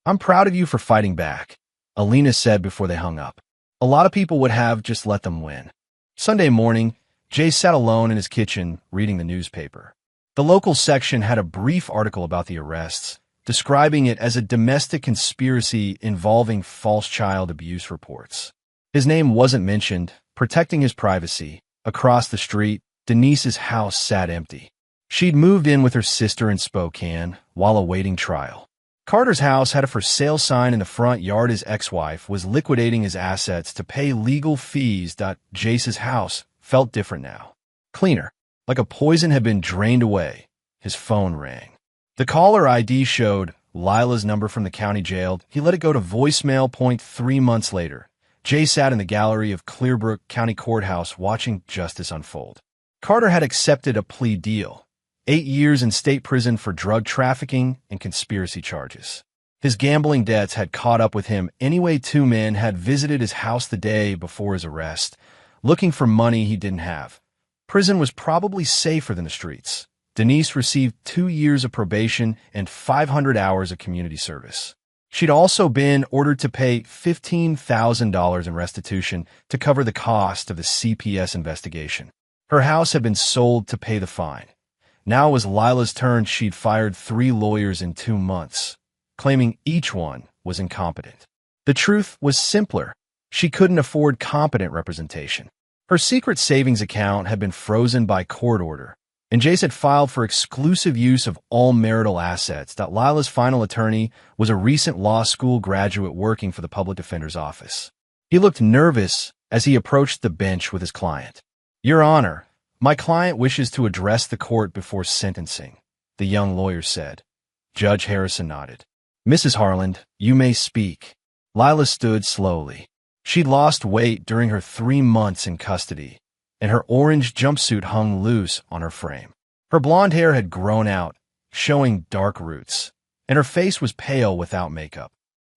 "I'm proud of you for fighting back," Alina said before they hung up. A lot of people would have just let them win. Sunday morning, Jace sat alone in his kitchen reading the newspaper. The local section had a brief article about the arrests, describing it as a domestic conspiracy involving false child abuse reports. His name wasn't mentioned, protecting his privacy. Across the street, Denise's house sat empty. She'd moved in with her sister in Spokane while awaiting trial. Carter's house had a for sale sign in the front yard. His ex-wife was liquidating his assets to pay legal fees. Jace's house felt different now. Cleaner. Like a poison had been drained away. His phone rang. The caller ID showed Lila's number from the county jail. He let it go to voicemail. 3 months later, Jay sat in the gallery of Clearbrook County Courthouse watching justice unfold. Carter had accepted a plea deal. 8 years in state prison for drug trafficking and conspiracy charges. His gambling debts had caught up with him anyway. 2 men had visited his house the day before his arrest, looking for money he didn't have. Prison was probably safer than the streets. Denise received 2 years of probation and 500 hours of community service. She'd also been ordered to pay $15,000 in restitution to cover the cost of the CPS investigation. Her house had been sold to pay the fine. Now it was Lila's turn. She'd fired 3 lawyers in 2 months, claiming each one was incompetent. The truth was simpler. She couldn't afford competent representation. Her secret savings account had been frozen by court order, and Jace had filed for exclusive use of all marital assets. Lila's final attorney was a recent law school graduate working for the public defender's office. He looked nervous as he approached the bench with his client. "Your Honor, my client wishes to address the court before sentencing," the young lawyer said. Judge Harrison nodded. "Mrs. Harland, you may speak." Lila stood slowly. She'd lost weight during her 3 months in custody, and her orange jumpsuit hung loose on her frame. Her blonde hair had grown out, showing dark roots, and her face was pale without makeup.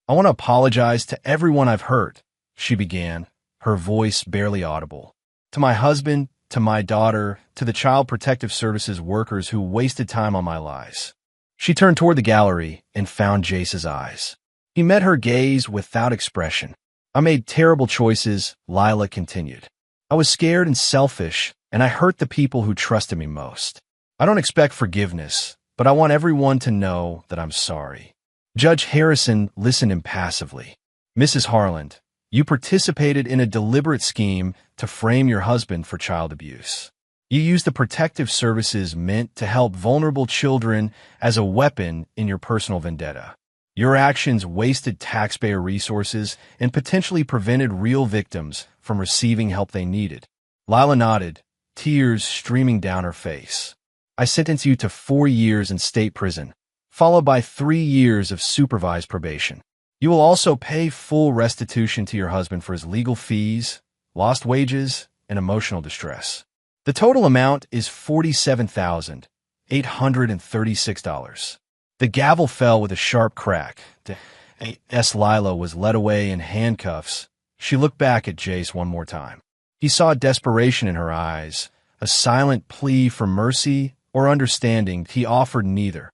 "I want to apologize to everyone I've hurt," she began, her voice barely audible. "To my husband, to my daughter, to the Child Protective Services workers who wasted time on my lies." She turned toward the gallery and found Jace's eyes. He met her gaze without expression. "I made terrible choices," Lila continued. "I was scared and selfish, and I hurt the people who trusted me most. I don't expect forgiveness, but I want everyone to know that I'm sorry." Judge Harrison listened impassively. "Mrs. Harland, you participated in a deliberate scheme to frame your husband for child abuse. You used the protective services meant to help vulnerable children as a weapon in your personal vendetta. Your actions wasted taxpayer resources and potentially prevented real victims from receiving help they needed." Lila nodded, tears streaming down her face. "I sentence you to 4 years in state prison, followed by 3 years of supervised probation. You will also pay full restitution to your husband for his legal fees, lost wages, and emotional distress. The total amount is $47,836. The gavel fell with a sharp crack. Lila was led away in handcuffs. She looked back at Jace one more time. He saw desperation in her eyes, a silent plea for mercy or understanding. He offered neither.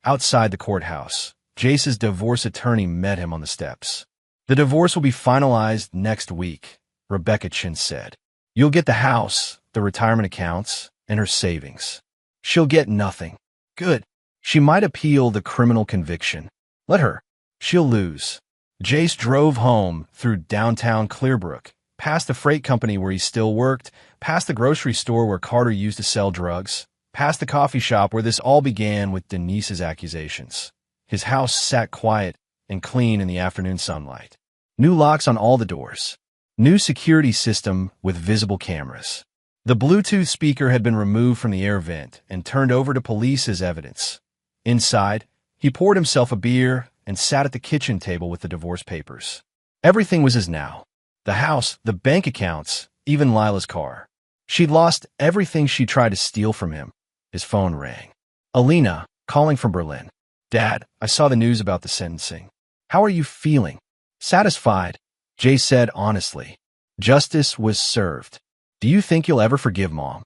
Outside the courthouse, Jace's divorce attorney met him on the steps. "The divorce will be finalized next week," Rebecca Chin said. "You'll get the house, the retirement accounts, and her savings. She'll get nothing." "Good. She might appeal the criminal conviction." Let her. She'll lose. Jace drove home through downtown Clearbrook, past the freight company where he still worked, past the grocery store where Carter used to sell drugs, past the coffee shop where this all began with Denise's accusations. His house sat quiet and clean in the afternoon sunlight. New locks on all the doors. New security system with visible cameras. The Bluetooth speaker had been removed from the air vent and turned over to police as evidence. Inside, he poured himself a beer and sat at the kitchen table with the divorce papers. Everything was as now. The house, the bank accounts, even Lila's car. She'd lost everything she tried to steal from him. His phone rang. Alina, calling from Berlin. Dad, I saw the news about the sentencing. How are you feeling? Satisfied, Jay said honestly. Justice was served. Do you think you'll ever forgive Mom?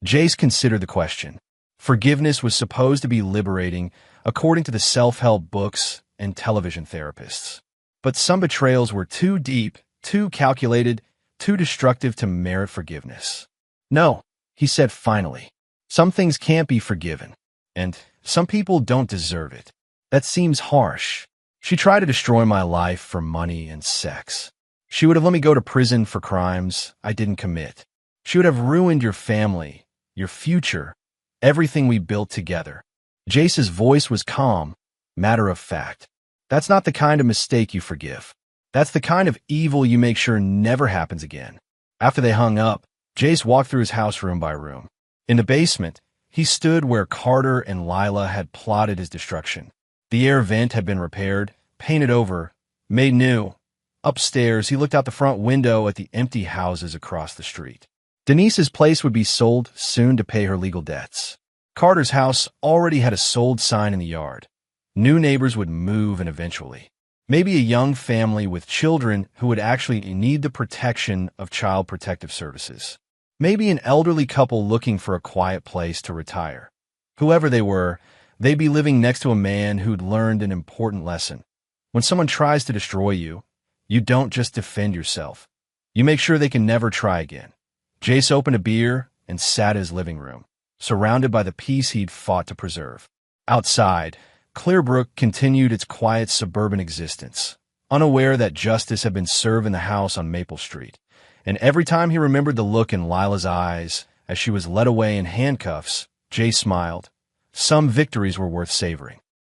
Jace considered the question. Forgiveness was supposed to be liberating, according to the self-help books and television therapists. But some betrayals were too deep, too calculated, too destructive to merit forgiveness. No, he said finally. Some things can't be forgiven, and some people don't deserve it. That seems harsh. She tried to destroy my life for money and sex. She would have let me go to prison for crimes I didn't commit. She would have ruined your family, your future, everything we built together. Jace's voice was calm, matter of fact. That's not the kind of mistake you forgive. That's the kind of evil you make sure never happens again. After they hung up, Jace walked through his house room by room. In the basement, he stood where Carter and Lila had plotted his destruction. The air vent had been repaired, painted over, made new. Upstairs, he looked out the front window at the empty houses across the street. Denise's place would be sold soon to pay her legal debts. Carter's house already had a sold sign in the yard. New neighbors would move in eventually. Maybe a young family with children who would actually need the protection of Child Protective Services. Maybe an elderly couple looking for a quiet place to retire. Whoever they were, they'd be living next to a man who'd learned an important lesson. When someone tries to destroy you, you don't just defend yourself. You make sure they can never try again. Jace opened a beer and sat in his living room, surrounded by the peace he'd fought to preserve. Outside, Clearbrook continued its quiet suburban existence, unaware that justice had been served in the house on Maple Street. And every time he remembered the look in Lila's eyes as she was led away in handcuffs, Jay smiled. Some victories were worth savoring.